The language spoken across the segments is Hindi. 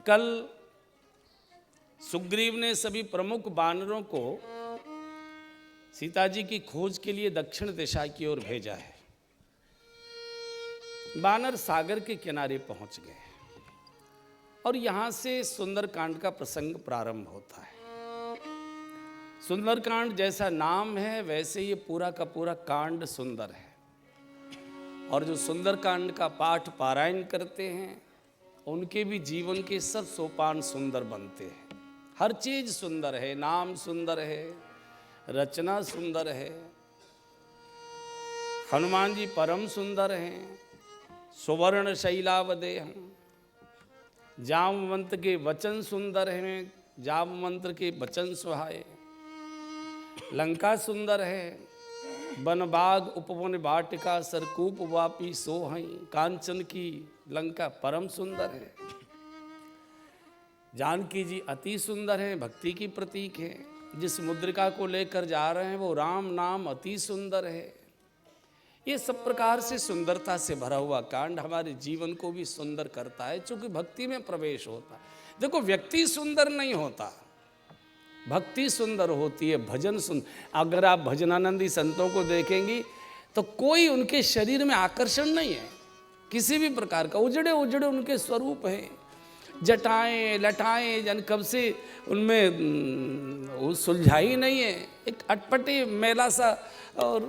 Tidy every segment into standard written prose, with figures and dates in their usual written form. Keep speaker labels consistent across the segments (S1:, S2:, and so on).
S1: कल सुग्रीव ने सभी प्रमुख वानरों को सीता जी की खोज के लिए दक्षिण दिशा की ओर भेजा है। वानर सागर के किनारे पहुंच गए और यहां से सुंदरकांड का प्रसंग प्रारंभ होता है। सुंदरकांड जैसा नाम है वैसे ये पूरा का पूरा कांड सुंदर है, और जो सुंदरकांड का पाठ पारायण करते हैं उनके भी जीवन के सब सोपान सुंदर बनते हैं। हर चीज सुंदर है, नाम सुंदर है, रचना सुंदर है, हनुमान जी परम सुंदर हैं, सुवर्ण शैलावदेह, जामवंत के वचन सुंदर हैं, जामवंत के वचन सुहाए, लंका सुंदर है, वन बाग उपवन वाटिका सरकूप वापी सोहई, कांचन की लंका परम सुंदर है, जानकी जी अति सुंदर है, भक्ति की प्रतीक है, जिस मुद्रिका को लेकर जा रहे हैं वो राम नाम अति सुंदर है। ये सब प्रकार से सुंदरता से भरा हुआ कांड हमारे जीवन को भी सुंदर करता है, चूंकि भक्ति में प्रवेश होता है। देखो, व्यक्ति सुंदर नहीं होता, भक्ति सुंदर होती है, भजन सुंदर। अगर आप भजनानंदी संतों को देखेंगी तो कोई उनके शरीर में आकर्षण नहीं है किसी भी प्रकार का, उजड़े उजड़े उनके स्वरूप हैं, जटाएं लटाएं जन कब से उनमें वो सुलझाई नहीं है, एक अटपटे मेला सा, और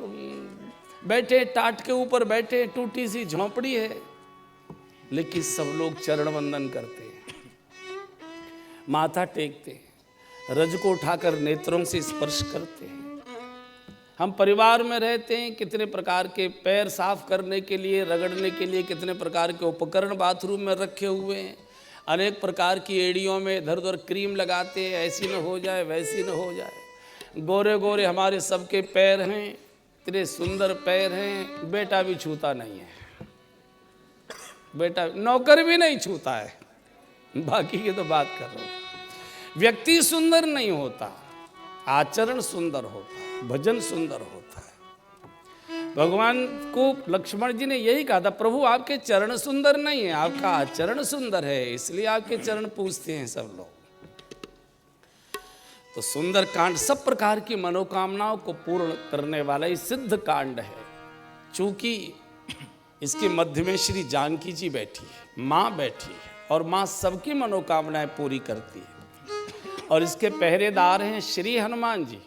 S1: बैठे टाट के ऊपर बैठे, टूटी सी झोंपड़ी है, लेकिन सब लोग चरण वंदन करते हैं, माथा टेकते हैं, रज को उठाकर नेत्रों से स्पर्श करते हैं। हम परिवार में रहते हैं, कितने प्रकार के पैर साफ करने के लिए, रगड़ने के लिए कितने प्रकार के उपकरण बाथरूम में रखे हुए हैं, अनेक प्रकार की एड़ियों में इधर उधर क्रीम लगाते हैं, ऐसी न हो जाए वैसी न हो जाए। गोरे गोरे हमारे सबके पैर हैं, इतने सुंदर पैर हैं, बेटा भी छूता नहीं है, बेटा नौकर भी नहीं छूता है, बाकी की तो बात कर रहा हूँ। व्यक्ति सुंदर नहीं होता, आचरण सुंदर होता है, भजन सुंदर होता है। भगवान को लक्ष्मण जी ने यही कहा था, प्रभु आपके चरण सुंदर नहीं है, आपका आचरण सुंदर है, इसलिए आपके चरण पूजते हैं सब लोग। तो सुंदर कांड सब प्रकार की मनोकामनाओं को पूर्ण करने वाला ये सिद्ध कांड है। चूंकि इसके मध्य में श्री जानकी जी बैठी है, माँ बैठी है, और माँ सबकी मनोकामनाएं पूरी करती है, और इसके पहरेदार हैं श्री हनुमान जी,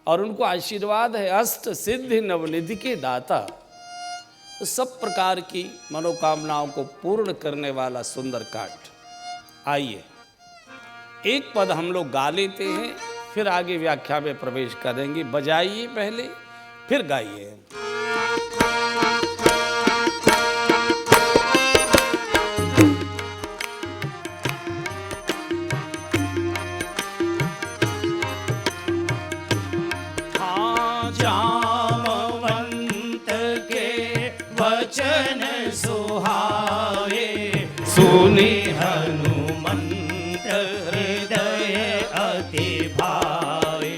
S1: और उनको आशीर्वाद है अष्ट सिद्धि नवनिधि के दाता। तो सब प्रकार की मनोकामनाओं को पूर्ण करने वाला सुंदर कांड। आइए एक पद हम लोग गा लेते हैं, फिर आगे व्याख्या में प्रवेश करेंगे। बजाइए पहले, फिर गाइए।
S2: सुनि हनुमंत हृदय अति भावे,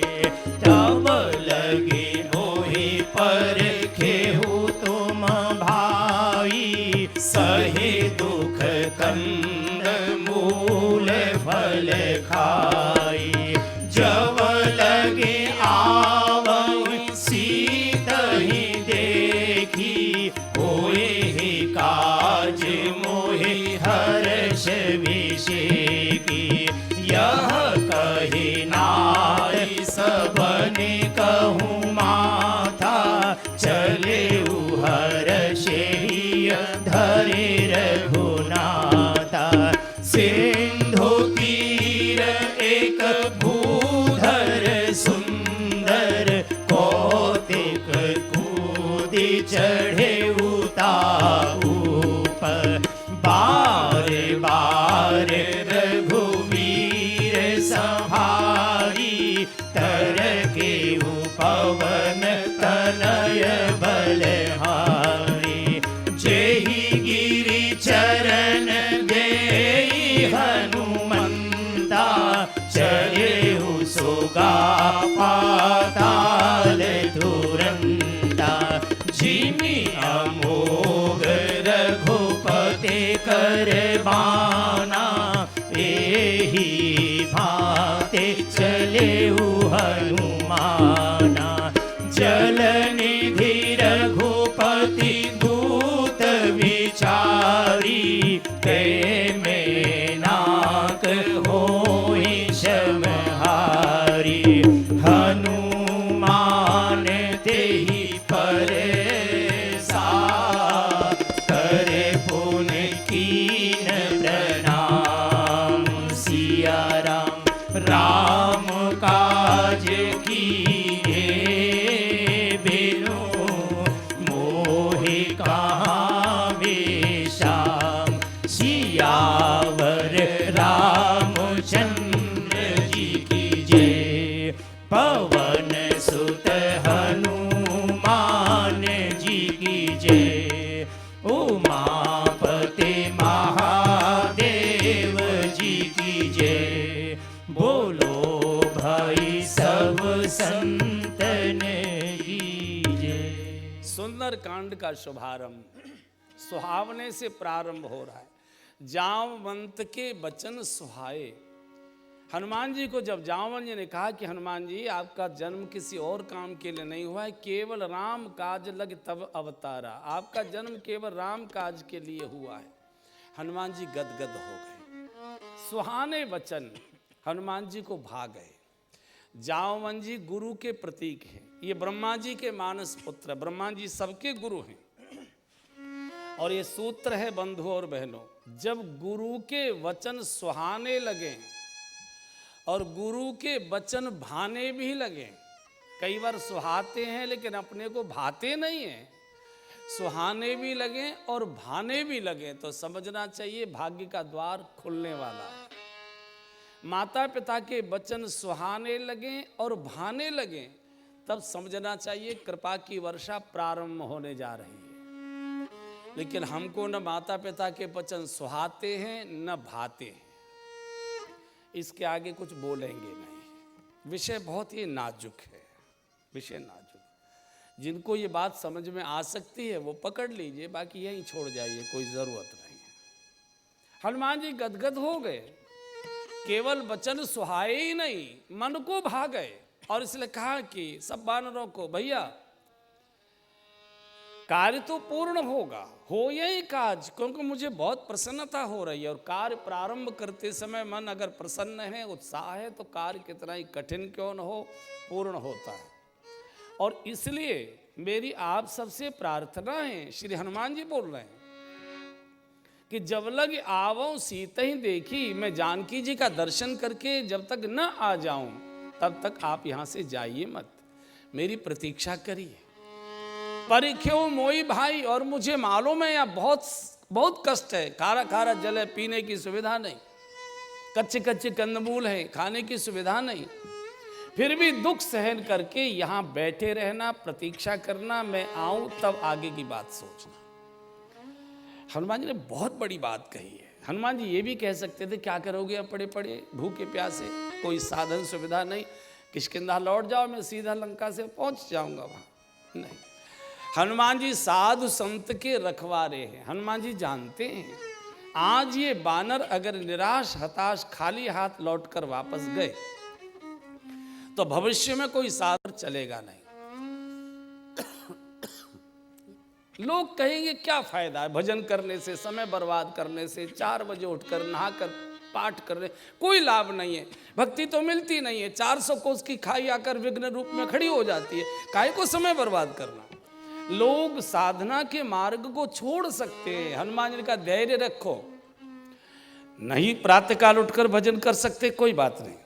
S2: तब लगे मोहि परखेहु तुम भाई, सहे दुख कंद मूल फल खाई, जब लगे आवई सीतहि देखी, होए ही काज मोहि हर्ष विषेकी, यह कही नाई सबने कहूँ माथा, चले हर्षेय धरे रघुनाथा, सिंधु तीर एक भूधर सुंदर, कौतिक कूदि चढ़े ऊपर, बार बार रघुवीर संहारी, तरके पवन तनय बलहारी, जेहि गिरि चरण देई हनुमंता, चढ़ेहु सोगा पाताल तुरंता, जिमि अमोघ रघुपति कर बाना, भाते चले हनुमाना। जल निधि रघुपति दूत विचारी, ते में नाक होई समहारी। हनुमान तेहि परसा, करे पुनि कीन प्रणाम। सिया राम राम काज कीन्हे, बिनु मोहि कहाँ विश्राम। सियावर रामचंद्र जी की जय। पवन सुत हनुमान जी की जय। उमापति महादेव जी की जय। बोलो भाई सब संतन की जय।
S1: सुंदर कांड का शुभारंभ सुहावने से प्रारंभ हो रहा है। जामवंत के वचन सुहाए। हनुमान जी को जब जामवंत जी ने कहा कि हनुमान जी आपका जन्म किसी और काम के लिए नहीं हुआ है, केवल राम काज लग तब अवतारा, आपका जन्म केवल राम काज के लिए हुआ है। हनुमान जी गदगद हो गए। सुहाने वचन हनुमान जी को भा गए। जामवंत जी गुरु के प्रतीक हैं। ये ब्रह्मा जी के मानस पुत्र, ब्रह्मा जी सबके गुरु हैं। और ये सूत्र है बंधुओं और बहनों, जब गुरु के वचन सुहाने लगे और गुरु के वचन भाने भी लगे, कई बार सुहाते हैं लेकिन अपने को भाते नहीं हैं, सुहाने भी लगे और भाने भी लगे, तो समझना चाहिए भाग्य का द्वार खुलने वाला है। माता पिता के वचन सुहाने लगे और भाने लगे, तब समझना चाहिए कृपा की वर्षा प्रारंभ होने जा रही है। लेकिन हमको न माता पिता के वचन सुहाते हैं न भाते हैं। इसके आगे कुछ बोलेंगे नहीं। विषय बहुत ही नाजुक है, विषय नाजुक। जिनको ये बात समझ में आ सकती है वो पकड़ लीजिए, बाकी यहीं छोड़ जाइए, कोई ज़रूरत नहीं है। हनुमान जी गदगद हो गए। केवल वचन सुहाए ही नहीं, मन को भा गए। और इसलिए कहा कि सब वानरों को, भैया कार्य तो पूर्ण होगा, हो यही काज, क्योंकि मुझे बहुत प्रसन्नता हो रही है। और कार्य प्रारंभ करते समय मन अगर प्रसन्न है, उत्साह है, तो कार्य कितना ही कठिन क्यों न हो, पूर्ण होता है। और इसलिए मेरी आप सबसे प्रार्थना है, श्री हनुमान जी बोल रहे हैं कि जब लग आवो सीता ही देखी, मैं जानकी जी का दर्शन करके जब तक न आ जाऊं तब तक आप यहां से जाइए मत, मेरी प्रतीक्षा करिए। परिख्यो मोई भाई, और मुझे मालूम है यहाँ बहुत बहुत कष्ट है, खारा खारा जल है, पीने की सुविधा नहीं, कच्चे कच्चे कंदमूल है, खाने की सुविधा नहीं, फिर भी दुख सहन करके यहाँ बैठे रहना, प्रतीक्षा करना, मैं आऊं तब आगे की बात सोचना। हनुमान जी ने बहुत बड़ी बात कही है। हनुमान जी ये भी कह सकते थे क्या करोगे अब पड़े पड़े भूखे प्यासे, कोई साधन सुविधा नहीं, किष्किंधा लौट जाओ, मैं सीधा लंका से पहुंच जाऊंगा वहां। नहीं, हनुमान जी साधु संत के रखवारे हैं। हनुमान जी जानते हैं आज ये बानर अगर निराश हताश खाली हाथ लौटकर वापस गए तो भविष्य में कोई साधन चलेगा नहीं। लोग कहेंगे क्या फायदा है भजन करने से, समय बर्बाद करने से, 4 बजे उठकर नहाकर पाठ करने, कोई लाभ नहीं है, भक्ति तो मिलती नहीं है, 400 कोस की खाई आकर विघ्न रूप में खड़ी हो जाती है, काहे को समय बर्बाद करना। लोग साधना के मार्ग को छोड़ सकते हैं। हनुमान जी का धैर्य रखो, नहीं प्रातःकाल उठकर भजन कर सकते कोई बात नहीं,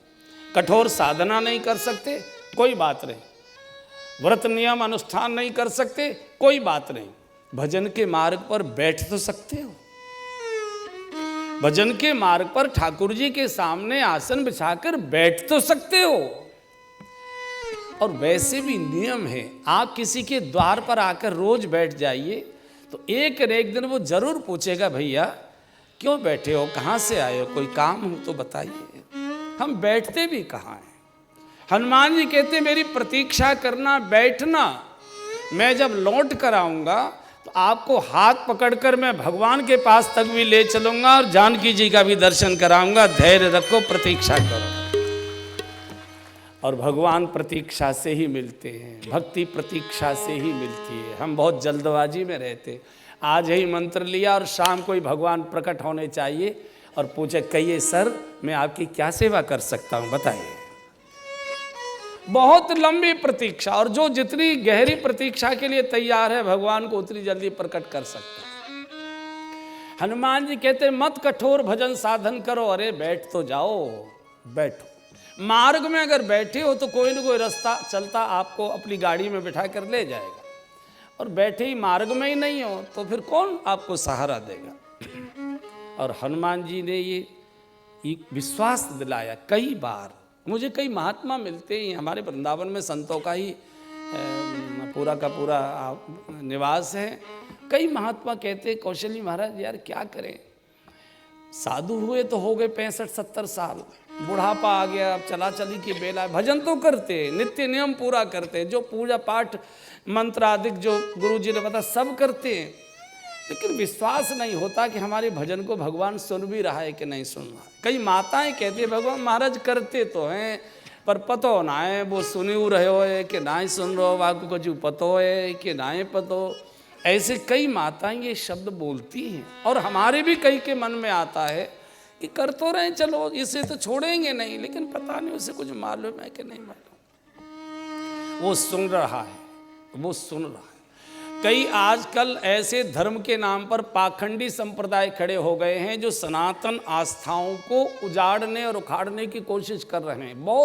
S1: कठोर साधना नहीं कर सकते कोई बात नहीं, व्रत नियम अनुष्ठान नहीं कर सकते कोई बात नहीं, भजन के मार्ग पर बैठ तो सकते हो। भजन के मार्ग पर ठाकुर जी के सामने आसन बिछाकर बैठ तो सकते हो। और वैसे भी नियम है, आप किसी के द्वार पर आकर रोज बैठ जाइए तो एक न एक दिन वो जरूर पूछेगा, भैया क्यों बैठे हो, कहाँ से आए हो, कोई काम हो तो बताइए। हम बैठते भी कहाँ हैं। हनुमान जी कहते मेरी प्रतीक्षा करना, बैठना, मैं जब लौट कर आऊंगा तो आपको हाथ पकड़कर मैं भगवान के पास तक भी ले चलूंगा और जानकी जी का भी दर्शन कराऊंगा। धैर्य रखो, प्रतीक्षा करो। और भगवान प्रतीक्षा से ही मिलते हैं, भक्ति प्रतीक्षा से ही मिलती है। हम बहुत जल्दबाजी में रहते, आज ही मंत्र लिया और शाम को ही भगवान प्रकट होने चाहिए और पूछे कहिए सर मैं आपकी क्या सेवा कर सकता हूँ बताइए। बहुत लंबी प्रतीक्षा, और जो जितनी गहरी प्रतीक्षा के लिए तैयार है भगवान को उतनी जल्दी प्रकट कर सकता है। हनुमान जी कहते मत कठोर भजन साधन करो। अरे बैठ तो जाओ, बैठो। मार्ग में अगर बैठे हो तो कोई ना कोई रास्ता चलता आपको अपनी गाड़ी में बिठा कर ले जाएगा, और बैठे ही मार्ग में ही नहीं हो तो फिर कौन आपको सहारा देगा। और हनुमान जी ने ये विश्वास दिलाया कई बार। मुझे कई महात्मा मिलते हैं, हमारे वृंदावन में संतों का ही पूरा का पूरा निवास है। कई महात्मा कहते कौशली महाराज यार क्या करें, साधु हुए तो हो गए 65-70 साल, बुढ़ापा आ गया, अब चला चली की बेला, भजन तो करते, नित्य नियम पूरा करते, जो पूजा पाठ मंत्र आदि जो गुरु जी ने बताया सब करते हैं, लेकिन विश्वास नहीं होता कि हमारे भजन को भगवान सुन भी रहा है कि नहीं सुन रहा है। कई माताएं कहती है भगवान महाराज करते तो हैं पर पतो ना है वो सुनी रहे हो कि ना ही सुन रहे हो, आपको कुछ पतो है कि ना ही पतो। ऐसे कई माताएं ये शब्द बोलती हैं, और हमारे भी कई के मन में आता है कि कर तो रहे चलो इसे तो छोड़ेंगे नहीं, लेकिन पता नहीं उसे कुछ मालूम है कि नहीं मालूम। वो सुन रहा है, वो सुन रहा है। कई आजकल ऐसे धर्म के नाम पर पाखंडी संप्रदाय खड़े हो गए हैं जो सनातन आस्थाओं को उजाड़ने और उखाड़ने की कोशिश कर रहे हैं। बहुत